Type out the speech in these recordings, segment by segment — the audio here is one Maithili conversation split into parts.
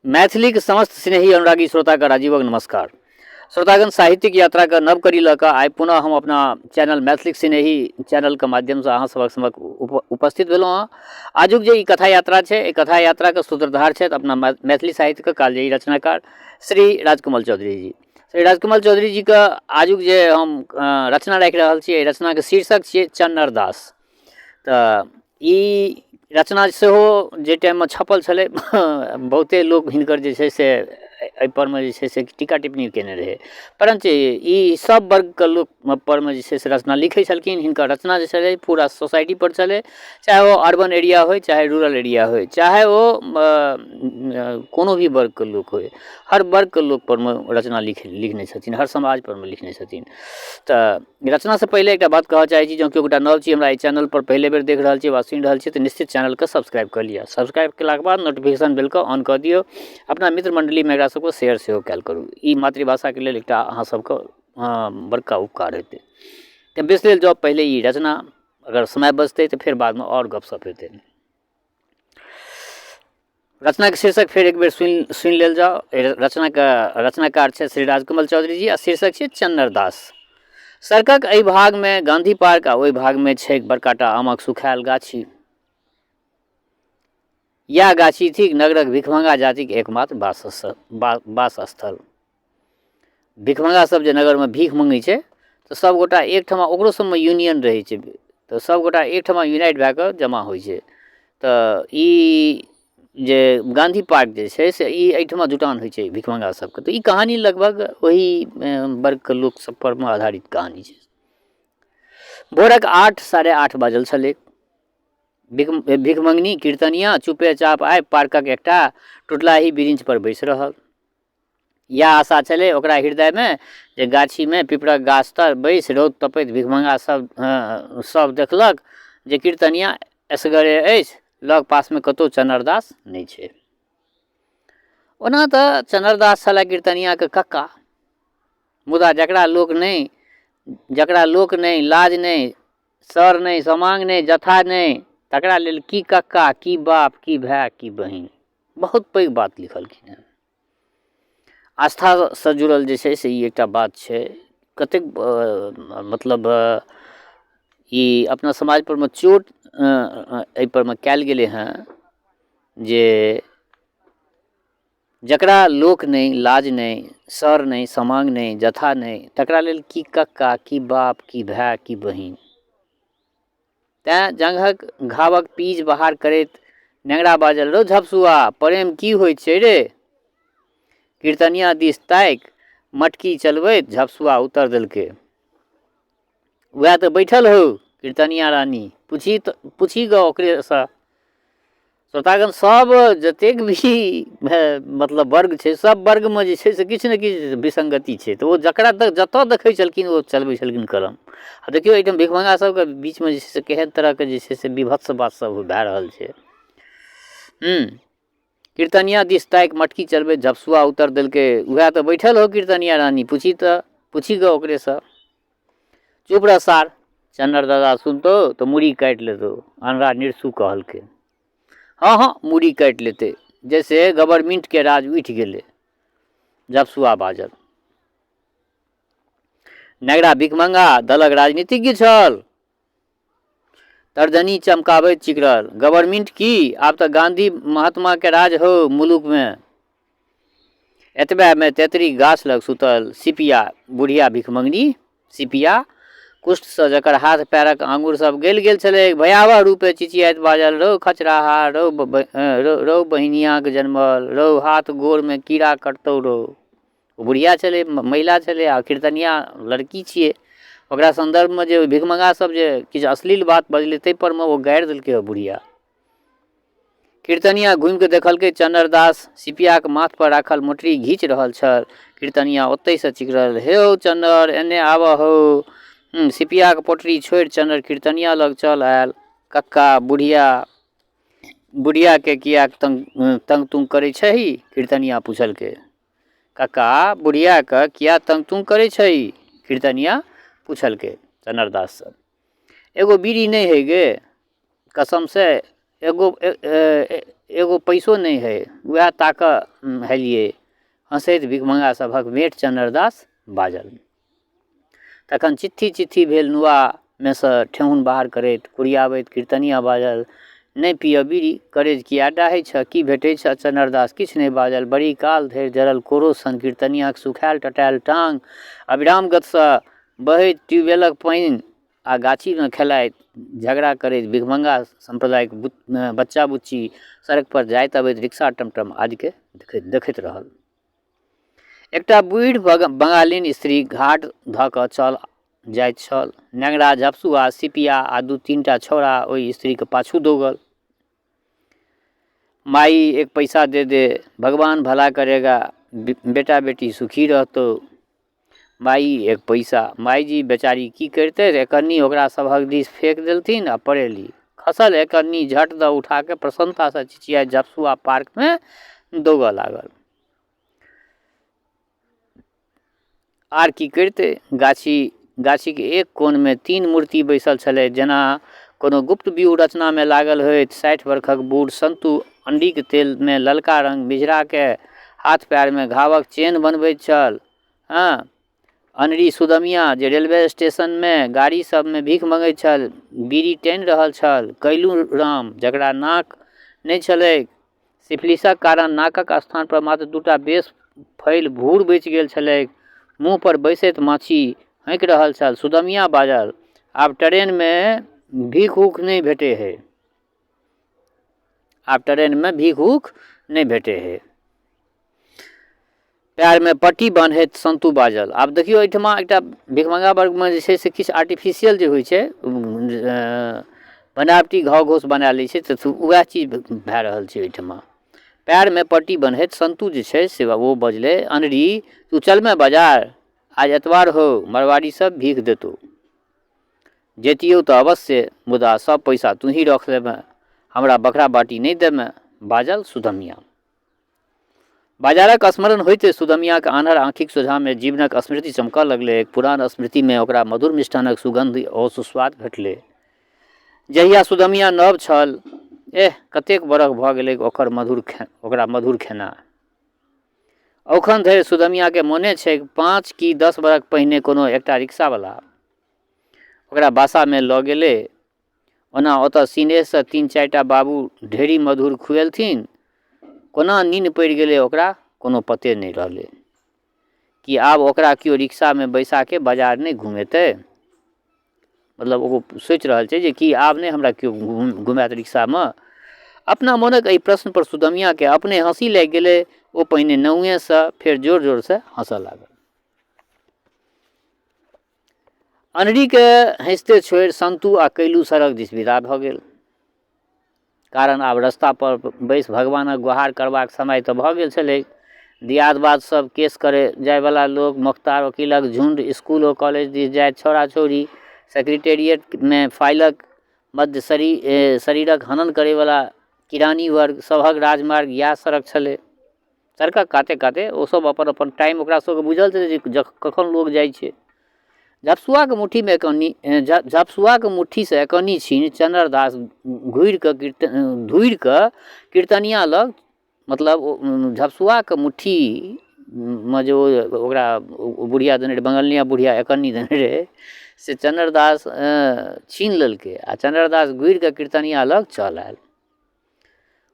मैथिली के समस्त स्नेही अनुरागी श्रोता का राजीवक नमस्कार। श्रोतागण, साहित्यिक यात्रा का नव कड़ी लऽ कऽ आइ पुनः हम अपना चैनल मैथिलिक स्नेही चैनल के माध्यम से अहाँ सबक समक्ष उपस्थित भेलहुँ हँ। आजुक जे ई कथा यात्रा छै, ई कथा यात्रा के सूत्रधार छथि अपना मैथिली साहित्य के कालजयी रचनाकार श्री राजकमल चौधरी जी। श्री राजकमल चौधरी जी के आजुक जे हम रचना राखि रहल छी, रचना के शीर्षक छियै चन्नर दास। तऽ ई रचना सेहो जे टाइम में छपल छलै बहुते लोग हिनकर जे छै से एहिपर में जे छै से टीका टिप्पणी केने रहे, परंतु ई सब वर्ग के लोक पर में जे छै से रचना लिखै छलखिन। हिनकर रचना जे छलै पूरा सोसाइटी पर चले, चाहे वो अर्बन एरिया हो चाहे रूरल एरिया हो, चाहे वो कोनो भी वर्ग के लोक हो, हर वर्ग के लोक पर में रचना लिखने छथिन, हर समाज पर में लिखने छथिन। तऽ रचना से पहले एक बात कहऽ चाहै छी, जँ केओ गोटा नव छी हमरा एहि चैनल पर पहले बेर देख रहल छी वा सुनि रहल छी तऽ निश्चित चैनल के सब्सक्राइब कर लिअ। सब्सक्राइब केलाक बाद नोटिफिकेशन बेल के ऑन कऽ दियौ, अपना मित्र मंडली में एकरा सबको शेयर सेहो कयल करू। ई मातृभाषा के लेल एकटा अहाँ सबके बड़का उपकार हेतै। तऽ बेस लेल जॉब पहले ई रचना अगर समय बचतै तऽ फिर बाद में और गपशप हेतै। रचना के शीर्षक फिर एक बेर सुनि लेल जाओ। रचनाकार छै श्री राजकमल चौधरी जी आ शीर्षक छै चन्नर दास। सड़कक एहि भाग में गांधी पार्क आ ओहि भाग में छै बड़काटा आमक सुखायल गाछी। यह गाछी थिक नगरक भिखमंगा जातिक एकमात्र वास स्थल। भिखमंगा सब जे नगर में भीख मंगै छै तऽ सब गोटा एकठमा, ओकरो सब में यूनियन रहै छै, तऽ सब गोटा एकठमा यूनाइट भए कऽ जमा होइ छै। तऽ ई जे गांधी पार्क जे छै से ई एहिठमा जुटान होइ छै भिखमंगा सबके। तऽ ई कहानी लगभग वही वर्ग के लोक सब पर में आधारित कहानी छै। भोरक 8 साढ़े 8 बाजल छलै। भिखमंगनी कीर्तनिया चुपे चाप आइ पार्कक एकटा टुटलाही बिरिंच पर बैसि रहल। यह आशा छलै ओकरा हृदय में जे गाछी में पिपरक गाछ तर बैसि रौद तपैत भिखमंगा सब देखलक जे कीर्तनिया असगरे अछि, लग पास में कतौ चन्नर दास नहि छै। ओना तऽ चन्नर दास छला कीर्तनिया के कक्का, मुदा जकरा लोक नहीं, लाज नहीं, सर नहीं, समांग नहीं, जथा नहीं, तकरा लेल की कक्का, की बाप, की भाय, की बहिन। बहुत पैघ बात लिखलखिन हैं। आस्था से जुड़ल जे छै से ई एकटा बात छै। कतेक मतलब ई अपना समाज पर में चोट एहि पर में कयल गेलै हैं जे जकरा लोक नहीं, लाज नहीं, सर नहीं, समांग नहीं, जथा नहीं, तकरा लेल की कक्का, की बाप, की भाय, की बहिन। तैं जंघक घावक पीज बाहर करैत नेंगरा बाजल, रौ झपसुआ प्रेम की होइत छै रे। कीर्तनिया दिस ताकि मटकी चलबैत झपसुआ उत्तर देलकै, वएह तो बैठल हो कीर्तनिया रानी, पूछी ग ओकरे सँ। श्रोतागण, सब जतेक भी मतलब वर्ग छै, सब वर्ग में जे छै से किछु ने किछु विसंगति छै। तऽ ओ जकरा जतऽ देखै छलखिन ओ चलबै छलखिन कलम। आ देखियौ एहिठाम भिखमंगा सबके बीच में जे छै से केहन तरह के जे छै से विभत्स बात सब भए रहल छै। कीर्तनिया दिस ताकि मटकी चलबैत झपसुआ उत्तर देलकै, वएह तो बैठल हो कीर्तनिया रानी, पूछी ग ओकरे सँ। चुप रह सार, चन्नर दादा सुनतो तो मुड़ी काटि लेतो, अनरा निरसू कहलकै। हाँ मुड़ी काटि लेते, जैसे गवर्नमेंट के राज उठि गेलै, झपसुआ बाजल। नेगरा भिखमंगा दलक राजनीतिज्ञ छल। तर्जनी चमकाबैत चिकरल, गवर्नमेंट की, आब तऽ गांधी महात्मा के राज हो मुलुक में। एतबे में तेतरी गाछ लग सुतल सिपिया बुढ़िया भिखमंगनी, सिपिया कुष्ठ से जकर हाथ पैरक आंगुर सब गलि गेल छलै, भयावह रूपे चिचियाइत बाजल, रौ खचराहा, रौ बहिनिया के जन्मल, रौ हाथ गोर में कीड़ा कटतौ रौ। बुढ़िया छलै, महिला छलै आ कीर्तनिया लड़की छियै। ओकरा संदर्भ में जे भिखमंगा सब जे किछु अश्लील बात बजलै ताहि पर में ओ गाड़ि देलकै बुढ़िया। कीर्तनिया घुमि के देखलकै चन्नर दास सिपिया के माथ पर राखल मोटरी घींच रहल छल। कीर्तनिया ओतै से चिकरल, हे हो चन्नर एने आबऽ हो। सिपिया के पोटरी छोड़ि चन्नर कीर्तनिया लग चल आयल। कक्का बुढ़िया के किया तंग तुंग करे छही, कीर्तनिया पूछलकै। कक्का बुढ़िया के किया तंग तुंग करे छही, कीर्तनिया पूछलकै चन्नर दास से। एगो बीड़ी नहीं है गे, कसम से एगो पैसो नहीं है, वह ताकऽ हेलिए हंसैत भिखमंगा सभक भेंट चन्नरदास बाजल। तखन चिट्ठी चिट्ठी भेल नुआ में सँ ठेहुन बाहर करैत कुरियाबैत कीर्तनिया बाजल, नहीं पिय बीड़ी करेज किया डाहै छ, की भेटै छ? चन्नरदास किछु नहीं बाजल। बड़ी काल धरि जरल कोरो सन कीर्तनियाक सुखायल टटायल टांग अविराम गतिसँ बहैत ट्यूबवेलक पानि आ गाछीमे खेलाइत झगड़ा करैत भिखमंगा संप्रदायक बच्चा बुच्ची सड़क पर जाइत अबैत रिक्शा टमटम आदिके देखैत रहल। एकटा बूढ़ बंगालीन स्त्री घाट धऽ कऽ चल जाइत छल। नेंगरा झपसुआ सिपिया आ 2-3टा छौड़ा ओहि स्त्रीके पाछू दौगल। माई एक पैसा दे दे, भगवान भला करेगा, बेटा बेटी सुखी रहतो। माई एक पैसा। माई जी बेचारी की करते, एकन्नी ओकरा सभक दिस फेंक देलथिन आ पड़ेली। खसल एकन्नी झट दऽ उठा के प्रसन्नता से चिचिया झपसुआ पार्क में दौगऽ लागल। आर की करते, गाछी के एक कोन में 3 मूर्ति बैसल छलै, जेना कोनो गुप्त व्यूह रचना में लागल होइत। 60 वर्षक बूढ़ संतु अंडीक तेल में ललका रंग मिझरा के हाथ पैर में घावक चेन बनबैत छल। हाँ, अनरी सुदमिया जे रेलवे स्टेशन में गाड़ी सब में भीख मंगैत छल, बीड़ी टानि रहल छल। कैलू राम जकरा नाक नहीं छलै, सिफिलिसक कारण नाकक स्थान पर मात्र 2टा बेस फैल भूर बचि गेल छलै, मुँह पर बैसैत माछी हँकि रहल छल। सुदमिया बाजल, आब ट्रेन में भीख उख नहीं भेटे है, आब ट्रेन में भीख उख नहीं भेटे है। पैर में पट्टी बान्हैत संतु बाजल। आब देखियो एहिठमा एकटा भिखमंगा वर्ग में जे छै से किछु आर्टिफिशियल जे होइ छै, बनावटी घाव घोष बना लै छै, तऽ वएह चीज भए रहल छै एहिठमा। पैर में पट्टी बान्हैत संतु जे छै से वो बजले, अनरी तू चल में बाजार, आज एतवार हो, मरवाड़ी सब भीख देतो। जैतियो तो अवश्य, मुदा सब पैसा तू ही रख लेबे, हमरा बकरा बाटी नहीं देमे। बाजल सुदमिया। बाजारक स्मरण होइते सुदमियाक आन्हर आँखिक सोझा में जीवनक स्मृति चमकऽ लगलै। एक पुरान स्मृति में ओकरा मधुर मिष्ठानक सुगंध और सुस्वाद भेटलै। जहिया सुदमिया नव छल, कतेक बरख भऽ गेलै ओकरा मधुर खेना। अखन धरि सुदमिया के मोने छै 5 कि 10 बरख पहिने कोनो एकटा रिक्शावाला ओकरा बासा में लऽ गेलै। ओना ओतऽ सीने से 3-4टा बाबू ढेरी मधुर खुएलथिन। कोना नींद पड़ि गेलै ओकरा कोनो पते नहीं रहलै कि आब ओकरा कियो रिक्शा में बैसा के बाजार नहीं घुमेतै। मतलब वो सोचि रहल छै जे कि आब नहीं हमरा कियो घुमाएत रिक्शा में। अपना मोनक एहि प्रश्न पर सुदमिया के अपने हंसी लागि गेलै। ओ पहिने नौए से फेर जोर जोर से हंसऽ लागल। अनरी के हंसते छोड़ि संतु आ कैलू सड़क दिस विदा भऽ गेल। कारण आब रास्ता पर बैस भगवानक गुहार करबाक समय तऽ भऽ गेल छलै। दियादबाद सब, केस करे जाय वाला लोग, मोख्तार वकीलक झुंड, स्कूल और कॉलेज दिस जाइत छौड़ा छौड़ी, सेक्रेटेरिएट में फाइलक मध्य शरीरक हनन करे वाला किरानी वर्ग सभक राजमार्ग इएह सड़क छलै। सड़कक काते काते ओ सब अपन अपन टाइम ओकरा सबके बुझल छलै जे कखन लोग जाइ छै। झपसुआ के मुट्ठी से एकन्नी छीन चन्नरदास धुरि कऽ कीर्तनिया लग, मतलब झपसुआ के मुट्ठी में जो ओकरा बुढ़िया देने रहे, बंगलिया बुढ़िया एकन्नी देने रहे, से चन्नरदास छीन लेलकै आ चन्नरदास घुरि कऽ कीर्तनिया लग चल आयल।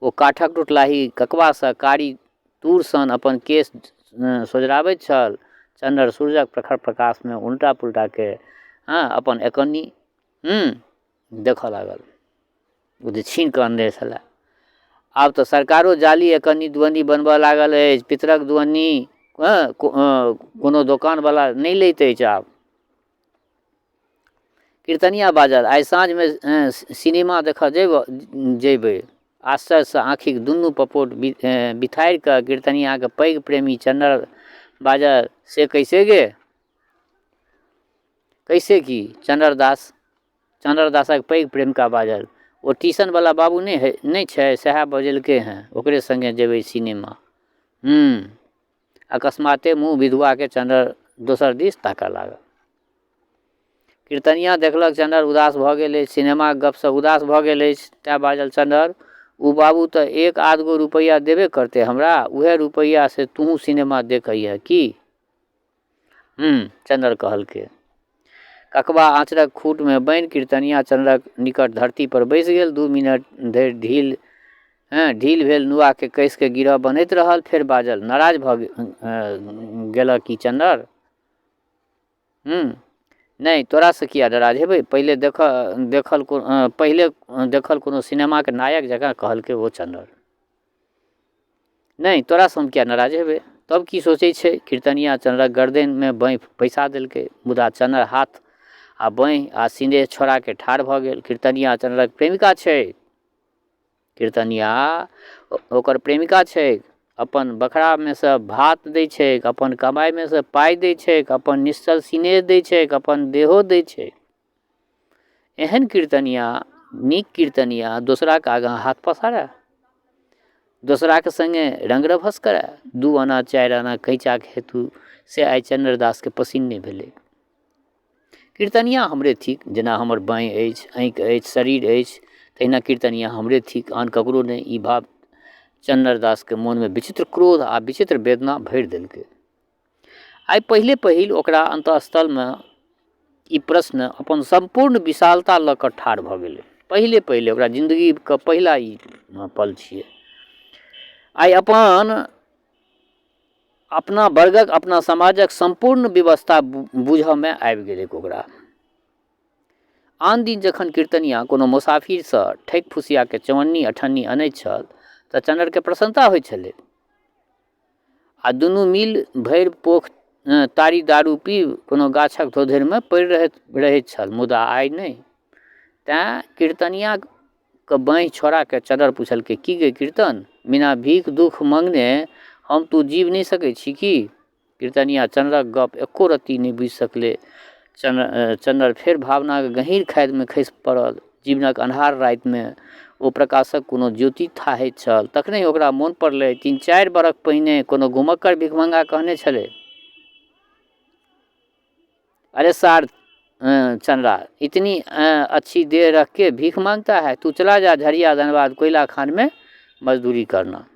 ओ काठक टुटलाही ककबा से कारी तूर सन अपन केश सोजराबैत छल। चन्नर सूरजक प्रखर प्रकाश में उल्टा पुल्टा के अपन एकन्नी देखऽ लागल, ओ जे छीन कऽ अनने छलै। आब तऽ सरकारो जाली एकन्नी दुअन्नी बनबऽ लागल अछि। पितरक दुअन्नी कोनो दोकान वाला नहीं लैत अछि आब। कीर्तनिया बाजल, आइ साँझ में सिनेमा देखऽ जेबै। आश्चर्य से आँखिक दुनू पपोट बिथारि कऽ कीर्तनिया के पैघ प्रेमी चन्नर बाजल, से कैसे गे? कैसे की? चन्नरदासक पैघ प्रेमिका बाजल, ओ ट्यूशन वाला बाबू नहीं छै, सएह बजेलकै हैं, ओकरे संगे जेबै सिनेमा। अकस्माते मुँह विधुआ के चन्नर दोसर दिस ताकऽ लागल। कीर्तनिया देखलक चन्नर उदास भऽ गेल अछि, सिनेमाक गप से उदास भऽ गेल अछि, तेँ बाजल, चन्नर उ बाबू तो एक आध गो रुपया देबे करते हमरा, उहे रुपया से तू सिनेमा देखिए की। चंद्र कहलके। ककबा आँचरक खूट में बनि कीर्तनिया चंद्रक निकट धरती पर बैस गेल। 2 मिनट धरि ढील भेल, नुआ के कस के गिरह बनैत रहल। फेर बाजल, नाराज भ गेल की चंद्र? नहीं, तोरा से किया नाराज हेबै? पहले देखल कोनो सिनेमा के नायक जगह कहलके वो चंद्र। नहीं, तोरा से हम किया नाराज हेबै? तब की सोचे छे? कीर्तनिया चंद्रक गर्दन में बाँहि पैसा देलकै। मुदा चंद्र हाथ आ बाँहि आ सीने छोड़ा के ठाढ़ भ गेल। कीर्तनिया चंद्रक प्रेमिका छै। कीर्तनिया ओकर प्रेमिका छै। अपन बखरा में से भात दै छै, अपन कमाई में से पाई दै छै, अपन निश्चल सीने दै छै, अपन देहो दै छै। एहन कीर्तनिया, नीक कीर्तनिया दोसरा के आगाँ हाथ पसारे, दोसरा के संगे रंग रभस करे। 2 आना 4 आना कैचा के हेतु से आइ चंद्रदास के पसीने भेलै। कीर्तनिया हमरे थिक, जेना हमर बाँहि अछि, आँखि अछि, शरीर अछि, तहिना कीर्तनिया हमरे थिक, आन ककरो नहीं। ई भाव चंद्रदास के मन में विचित्र क्रोध आ विचित्र वेदना भरि देलकै। आइ पहिल ओकरा अंतःस्थल में ई प्रश्न अपन संपूर्ण विशालता लऽ कऽ ठाढ़ भऽ गेलै। पहिले ओकरा जिंदगी के पहिला ई पल छियै। आइ अपना वर्गक, अपना समाजक संपूर्ण व्यवस्था बुझऽ में आबि गेलै ओकरा। आन दिन जखन कीर्तनिया कोनो मुसाफिर से ठकि फुसिया के चवन्नी अठन्नी अनैत छल तऽ चंद्र के प्रसन्नता होइत छलै। आ दुनू मिल भरि पोख तारी दारू पीब कोनो गाछक धोधरि में पड़ि रहैत छल। मुदा आइ नहीं। तैं कीर्तनिया के बाँहि छोड़ा के चंद्र पूछलकै, की गे कीर्तन, बिना भीख दुख मंगने हम तू जीव नहीं सकै छी की? कीर्तनिया चंद्रक गप एको रत्ती नहीं बुझि सकलै। चंद्र फेर भावना के गहींर खाधि में खसि पड़ल। जीवनक अन्हार राति में ओ प्रकाशक कोनो ज्योति थाहैत छल। तखने ओकरा मोन पड़लै 3-4 बरख पहिने कोनो घुमक्कर भिखमंगा कहने छलै, अरे सार चंद्रा, इतनी अच्छी देह रख के भीख मांगता है, तू चला जा झरिया धनबाद कोयला खान में मजदूरी करना।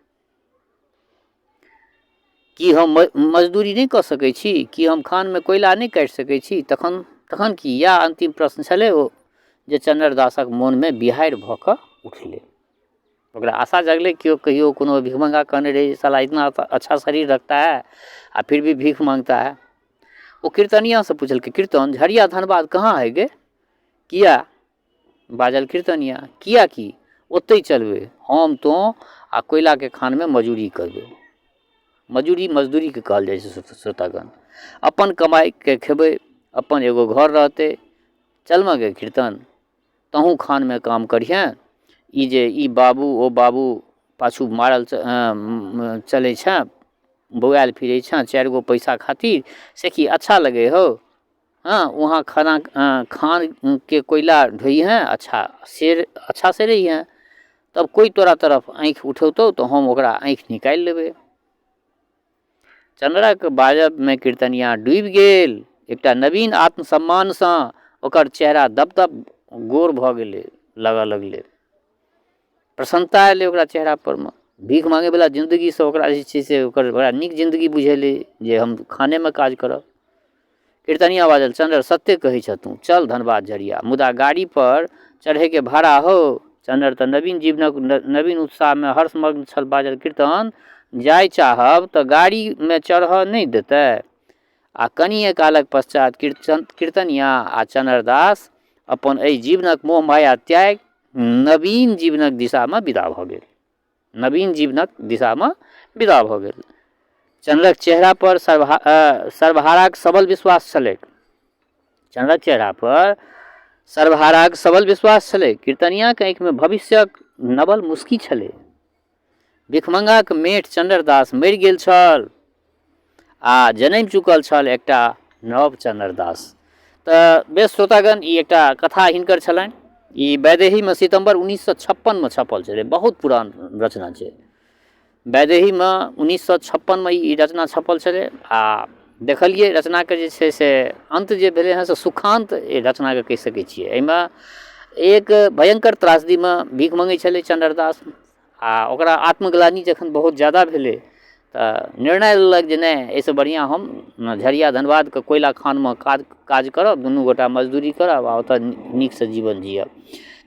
कि हम मजदूरी नहीं कर सकै छी? कि हम खान में कोयला नहीं काटि सकै छी? तखन की या अंतिम प्रश्न छलै ओ जे चंद्रदासक मोन में बिहारि भऽ कऽ उठलै। ओकरा आशा जगलै कि कहियो कोनो भिखमंगा कहने रहे, साला इतना अच्छा शरीर रखता है आ फिर भी भीख मांगता है। वो कीर्तनिया से पूछलकै, कीर्तन, झरिया धनबाद कहाँ है गे? किया? बाजल कीर्तनिया, किया की? ओतै चलबै, हम तो आ कोयला के खान में मजूरी करबै। मजदूरी के कहल जाइ छै श्रोतागण। अपन कमाई के खेबै, अपन एगो घर रहतै। चल म गे कीर्तन, तहूँ खान में काम करिहें। ई बाबू ओ बाबू पाछू मारल चलै छै, बौआल फिरै छै 4 गो पैसा खातिर, से की अच्छा लगे हो? हाँ, वहाँ खान के कोयला ढोई हैं, अच्छा से रही हैं। तब कोई तोरा तरफ आँखि उठौतौ तो हम ओकरा आँखि निकालि लेबै। चंद्रक बाजब में कीर्तनिया डूबि गेल। एकटा नवीन आत्मसम्मान सँ ओकर चेहरा दब गोर भऽ गेलै, लगऽ लगलै। प्रसन्नता एलै ओकरा चेहरा पर में। भीख मांगे वाला जिंदगी से ओकरा जे छै से ओकर बड़ा नीक जिंदगी बुझेलै जे हम खाने में काज करब। कीर्तनिया बाजल, चंद्र, सत्य कहै छ तू, चल धनबाद झरिया, मुदा गाड़ी पर चढ़े के भाड़ा हो। चंद्र तऽ नवीन जीवनक नवीन उत्साह में हर्षमग्न छल। बाजल, कीर्तन, जाय चाहब तऽ गाड़ी में चढ़ऽ नहीं देतै? आ कनिए कालक पश्चात कीर्तनिया आ चंद्रदास अपन एहि जीवनक मोह माया त्याग नवीन जीवनक दिशा में विदा भऽ गेल। नवीन जीवनक दिशा में विदा भऽ गेल। चंद्रक चेहरा पर सर्वहाराक सबल विश्वास छलै। चंद्रक चेहरा पर सर्वहाराक सबल विश्वास छलै। कीर्तनिया के आँखि में भविष्यक नवल मुस्की छलै। भिखमंगाक मेट चंद्रदास मरि गेल छल आ जन्म चुकल छल एकटा नव चंद्रदास। तऽ बेस श्रोतागण, ई एकटा कथा हिनकर छलनि। ई वैदेही में सितंबर 1956 में छपल छलै। बहुत पुरान रचना छै। वैदेही में 1956 में ई रचना छपल छलै। आ देखलिए रचना के जे छै से अंत जे भेलै हँ से सुखांत रचना के कहि सकै छियै। एहिमे एक भयंकर त्रासदी में भीख मंगै छलै चंद्रदास। आ ओकरा आत्मग्लानि जखन बहुत ज़्यादा भेलै तऽ निर्णय लेलक जे नहि, एहिसँ बढ़िआँ हम झरिया धनबादके कोयला खानमे काज करब, दुनू गोटा मजदूरी करब आ ओतऽ नीकसँ जीवन जियब।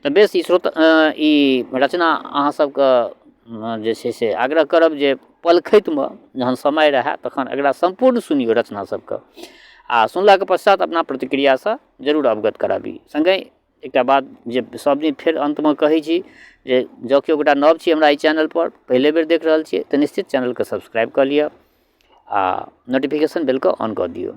तऽ बेस ई रचना अहाँ सबके जे छै से आग्रह करब जे पलखैतमे जहन समय रहै तखन एकरा सम्पूर्ण सुनियौ रचना सबके, आ सुनलाके पश्चात अपना प्रतिक्रियासँ जरूर अवगत कराबी। सङ्गे एकटा बात जे सब दिन फेर अन्तमे कहै छी जे जँ केओ गोटा नव छी हमरा एहि चैनलपर, पहिले बेर देख रहल छियै, तऽ निश्चित चैनलके सब्सक्राइब कऽ लिअ आ नोटिफिकेशन बेलके ऑन कऽ दियौ।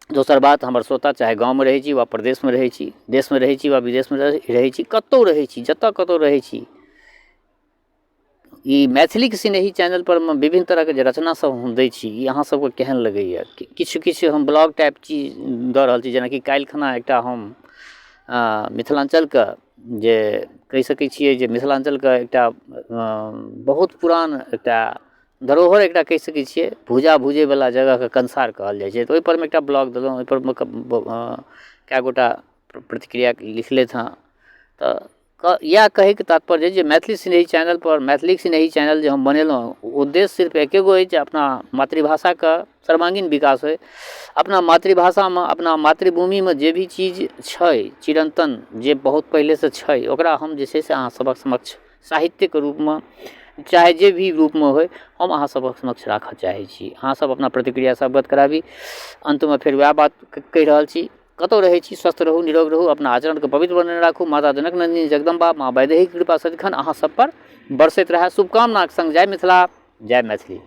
दोसर बात, हमर श्रोता चाहे गाँवमे रहै छी वा प्रदेशमे रहै छी, देशमे रहै छी वा विदेशमे रहै छी, कतहु रहै छी, जतऽ कतहु रहै छी, ई मैथिलीके सिनेही चैनलपर मे विभिन्न तरहके जे रचना सब हम दै छी, ई अहाँ सबके केहन लगैए? किछु हम ब्लॉग टाइप चीज दऽ रहल छी, जेनाकि काल्हि खना एकटा हम मिथिलाञ्चलके जे कहि सकै छियै जे मिथिलाञ्चलके एकटा बहुत पुरान एकटा धरोहर एकटा कहि सकै छियै, भूजा भूजैवला जगहके कंसार कहल जाइ छै, तऽ ओहिपरमे एकटा ब्लॉग देलहुँ, ओहिपरमे कए गोटा प्रतिक्रिया लिखलथि हँ। तऽ इएह कहैके तात्पर्य जे मैथिली सिनेही चैनलपर, मैथिलीके सिनेही चैनल जे हम बनेलहुँ, उद्देश्य सिर्फ एके गो अछि जे अपना मातृभाषाके सर्वांगीण विकास होइ। अपना मातृभाषामे, अपना मातृभूमिमे जे भी चीज छै चिरंतन, जे बहुत पहिलेसँ छै, ओकरा हम जे छै से अहाँ सभक समक्ष साहित्यके रूपमे चाहे जे भी रूपमे होइ, हम अहाँ सभक समक्ष राखऽ चाहै छी। अहाँ सब अपना प्रतिक्रियासँ अवगत कराबी। अन्तमे फेर वएह बात कहि रहल छी, कतौ रहै छी स्वस्थ रहू, निरोग रहू, अपना आचरणके पवित्र बनेने राखू। माता जनक नंदिनी जगदम्बा माँ वैदेही कृपा सदिखन अहाँ सब पर बरसैत रहै। शुभकामनाक संग जय मिथिला, जय मैथिली।